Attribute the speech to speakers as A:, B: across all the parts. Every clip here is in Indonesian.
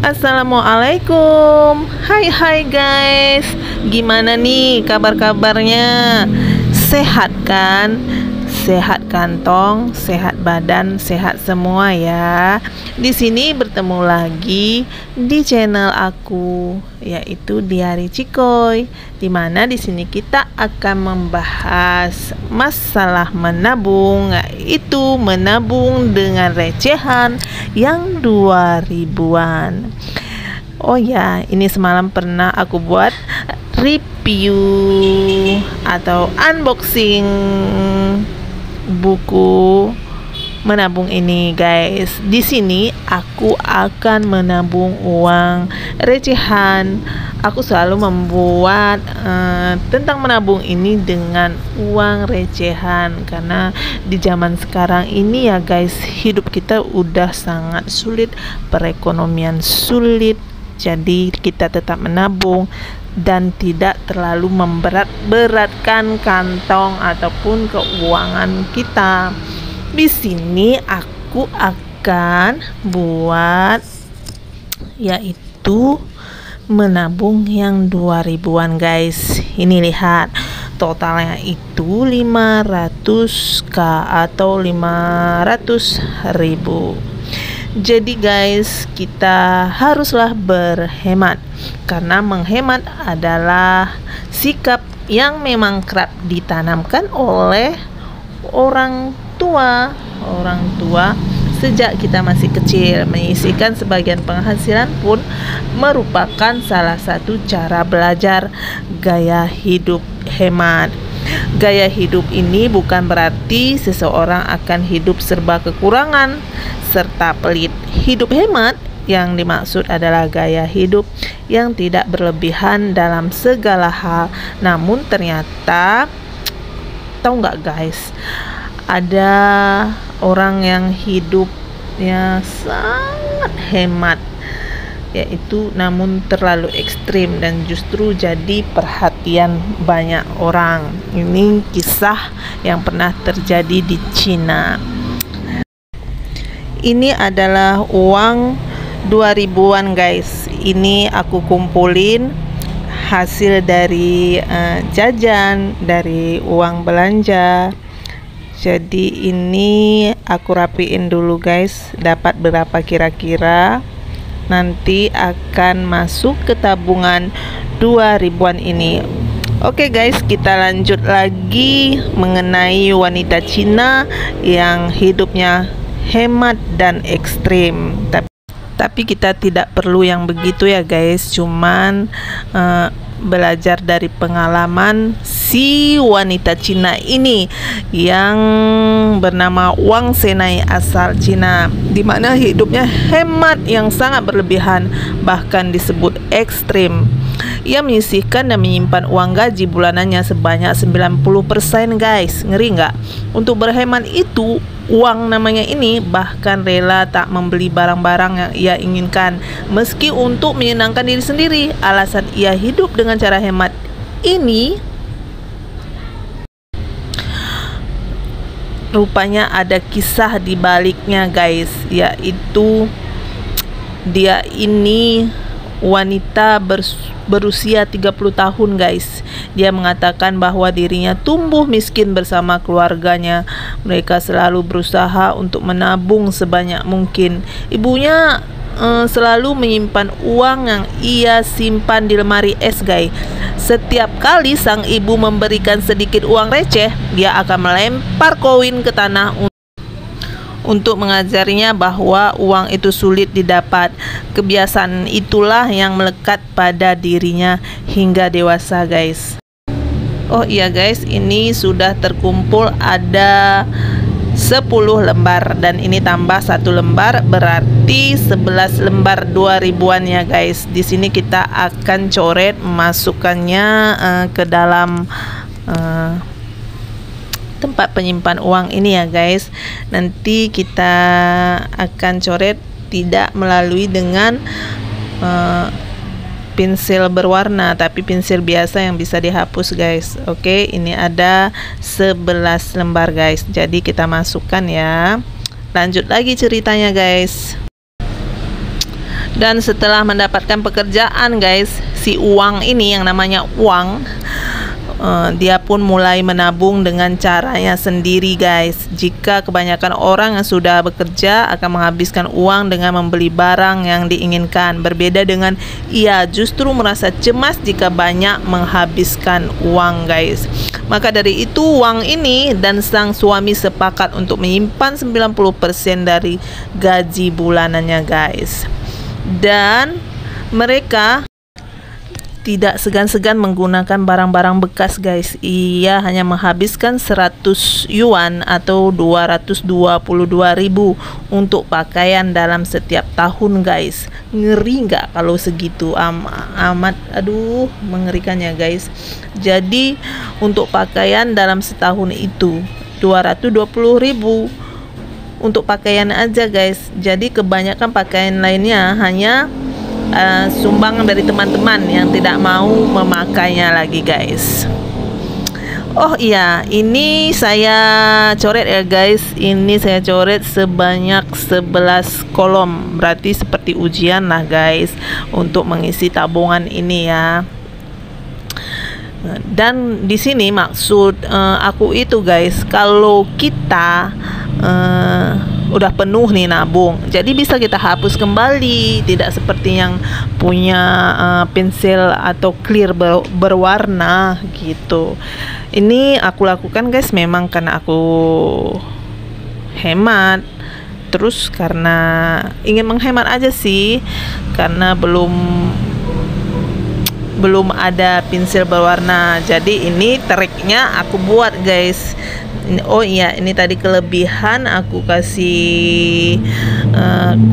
A: Assalamualaikum. Hai guys. Gimana nih kabar-kabarnya? Sehat kan? Sehat kantong, sehat badan, sehat semua ya. Di sini bertemu lagi di channel aku, yaitu Diari Cikoy. Dimana di sini kita akan membahas masalah menabung, yaitu menabung dengan recehan yang 2000-an. Oh ya, ini semalam pernah aku buat review atau unboxing buku menabung ini, guys. Di sini aku akan menabung uang recehan. Aku selalu membuat tentang menabung ini dengan uang recehan karena di zaman sekarang ini ya guys, hidup kita udah sangat sulit, perekonomian sulit. Jadi kita tetap menabung dan tidak terlalu memberatkan kantong ataupun keuangan kita. Di sini aku akan buat yaitu menabung yang 2000-an guys. Ini lihat totalnya itu 500k atau 500.000. Jadi guys, kita haruslah berhemat karena menghemat adalah sikap yang memang kerap ditanamkan oleh orang tua sejak kita masih kecil. Menyisihkan sebagian penghasilan pun merupakan salah satu cara belajar gaya hidup hemat. Gaya hidup ini bukan berarti seseorang akan hidup serba kekurangan serta pelit. Hidup hemat yang dimaksud adalah gaya hidup yang tidak berlebihan dalam segala hal. Namun ternyata, tahu nggak guys, ada orang yang hidupnya sangat hemat, yaitu namun terlalu ekstrim dan justru jadi perhatian banyak orang. Ini kisah yang pernah terjadi di Cina. Ini adalah uang 2000-an guys. Ini aku kumpulin hasil dari jajan, dari uang belanja. Jadi ini aku rapiin dulu guys, dapat berapa kira-kira. Nanti akan masuk ke tabungan 2000-an ini. Oke guys, kita lanjut lagi mengenai wanita Cina yang hidupnya hemat dan ekstrim. Tapi kita tidak perlu yang begitu ya guys, cuman belajar dari pengalaman si wanita Cina ini yang bernama Wang Senai asal Cina, di mana hidupnya hemat yang sangat berlebihan, bahkan disebut ekstrim. Ia menyisihkan dan menyimpan uang gaji bulanannya sebanyak 90% guys. Ngeri nggak? Untuk berhemat itu, uang namanya ini bahkan rela tak membeli barang-barang yang ia inginkan meski untuk menyenangkan diri sendiri. Alasan ia hidup dengan cara hemat ini rupanya ada kisah di baliknya guys, yaitu dia ini wanita berusia 30 tahun guys. Dia mengatakan bahwa dirinya tumbuh miskin bersama keluarganya. Mereka selalu berusaha untuk menabung sebanyak mungkin. Ibunya selalu menyimpan uang yang ia simpan di lemari es guys. Setiap kali sang ibu memberikan sedikit uang receh, dia akan melempar koin ke tanah untuk mengajarinya bahwa uang itu sulit didapat. Kebiasaan itulah yang melekat pada dirinya hingga dewasa guys. Oh iya guys, ini sudah terkumpul ada 10 lembar dan ini tambah 1 lembar berarti 11 lembar 2000-an ya guys. Di sini kita akan coret masukkannya ke dalam tempat penyimpan uang ini ya guys. Nanti kita akan coret tidak melalui dengan pensil berwarna, tapi pensil biasa yang bisa dihapus guys. Oke, ini ada 11 lembar guys. Jadi kita masukkan ya. Lanjut lagi ceritanya guys. Dan setelah mendapatkan pekerjaan guys, si Uang ini yang namanya Uang, dia pun mulai menabung dengan caranya sendiri guys. Jika kebanyakan orang yang sudah bekerja akan menghabiskan uang dengan membeli barang yang diinginkan, berbeda dengan ia justru merasa cemas jika banyak menghabiskan uang guys. Maka dari itu Uang ini dan sang suami sepakat untuk menyimpan 90% dari gaji bulanannya guys. Dan mereka tidak segan-segan menggunakan barang-barang bekas guys. Ia hanya menghabiskan 100 yuan atau 222.000 untuk pakaian dalam setiap tahun guys. Ngeri nggak kalau segitu? Amat aduh mengerikannya guys. Jadi untuk pakaian dalam setahun itu 220.000 untuk pakaian aja guys. Jadi kebanyakan pakaian lainnya hanya sumbangan dari teman-teman yang tidak mau memakainya lagi guys. Oh iya, ini saya coret ya guys. Ini saya coret sebanyak 11 kolom. Berarti seperti ujian lah guys untuk mengisi tabungan ini ya. Dan di sini maksud aku itu guys, kalau kita udah penuh nih nabung, jadi bisa kita hapus kembali, tidak seperti yang punya pensil atau clear berwarna gitu. Ini aku lakukan guys memang karena aku hemat, terus karena ingin menghemat aja sih, karena belum ada pensil berwarna. Jadi ini triknya aku buat guys. Oh iya, ini tadi kelebihan aku kasih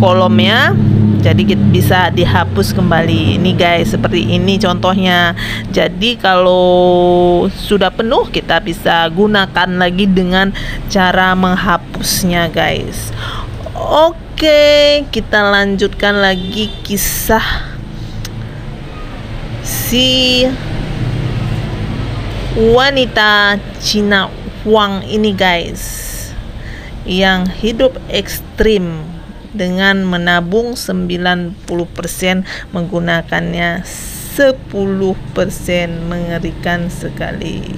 A: kolomnya, jadi bisa dihapus kembali. Ini guys, seperti ini contohnya. Jadi kalau sudah penuh kita bisa gunakan lagi dengan cara menghapusnya guys. Oke, kita lanjutkan lagi kisah si wanita Cina Huang ini guys, yang hidup ekstrim dengan menabung 90%, menggunakannya 10%. Mengerikan sekali.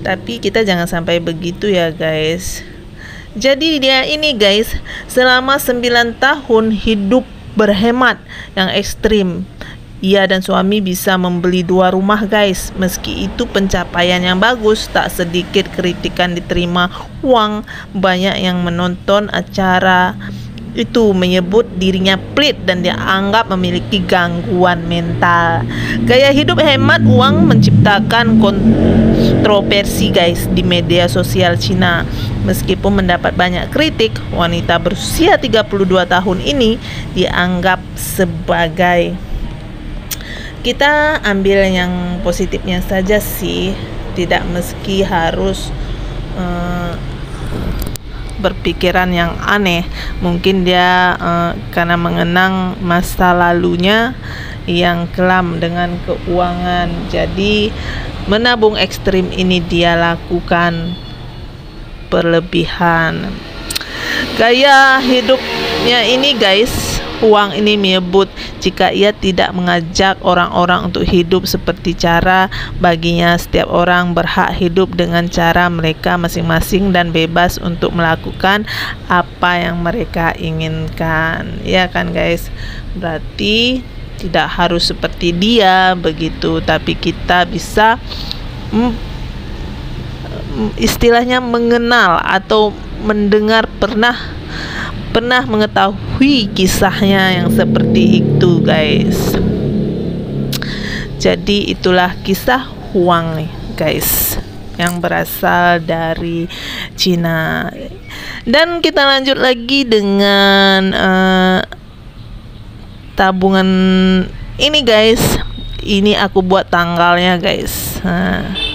A: Tapi kita jangan sampai begitu ya guys. Jadi dia ini guys selama 9 tahun hidup berhemat yang ekstrim. Ia dan suami bisa membeli 2 rumah guys. Meski itu pencapaian yang bagus, tak sedikit kritikan diterima Huang. Banyak yang menonton acara itu menyebut dirinya pelit dan dianggap memiliki gangguan mental. Gaya hidup hemat Huang menciptakan kontroversi guys di media sosial Cina. Meskipun mendapat banyak kritik, wanita berusia 32 tahun ini dianggap sebagai, kita ambil yang positifnya saja sih, tidak meski harus berpikiran yang aneh. Mungkin dia karena mengenang masa lalunya yang kelam dengan keuangan, jadi menabung ekstrim ini dia lakukan berlebihan. Gaya hidupnya ini guys, Huang ini menyebut jika ia tidak mengajak orang-orang untuk hidup seperti cara baginya, setiap orang berhak hidup dengan cara mereka masing-masing dan bebas untuk melakukan apa yang mereka inginkan. Ya kan guys? Berarti tidak harus seperti dia begitu, tapi kita bisa istilahnya mengenal atau mendengar, pernah mengetahui kisahnya yang seperti itu guys. Jadi itulah kisah Huang guys, yang berasal dari Cina. Dan kita lanjut lagi dengan tabungan ini guys. Ini aku buat tanggalnya guys.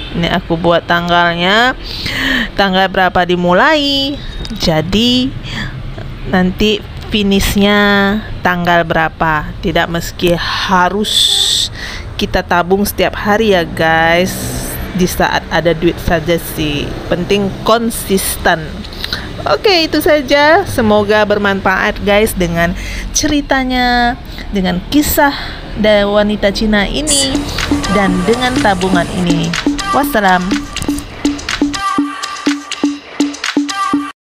A: Ini aku buat tanggalnya, tanggal berapa dimulai, jadi nanti finishnya tanggal berapa. Tidak meski harus kita tabung setiap hari ya guys, di saat ada duit saja sih, penting konsisten. Oke, itu saja, semoga bermanfaat guys dengan ceritanya, dengan kisah dari wanita Cina ini, dan dengan tabungan ini. Wassalam.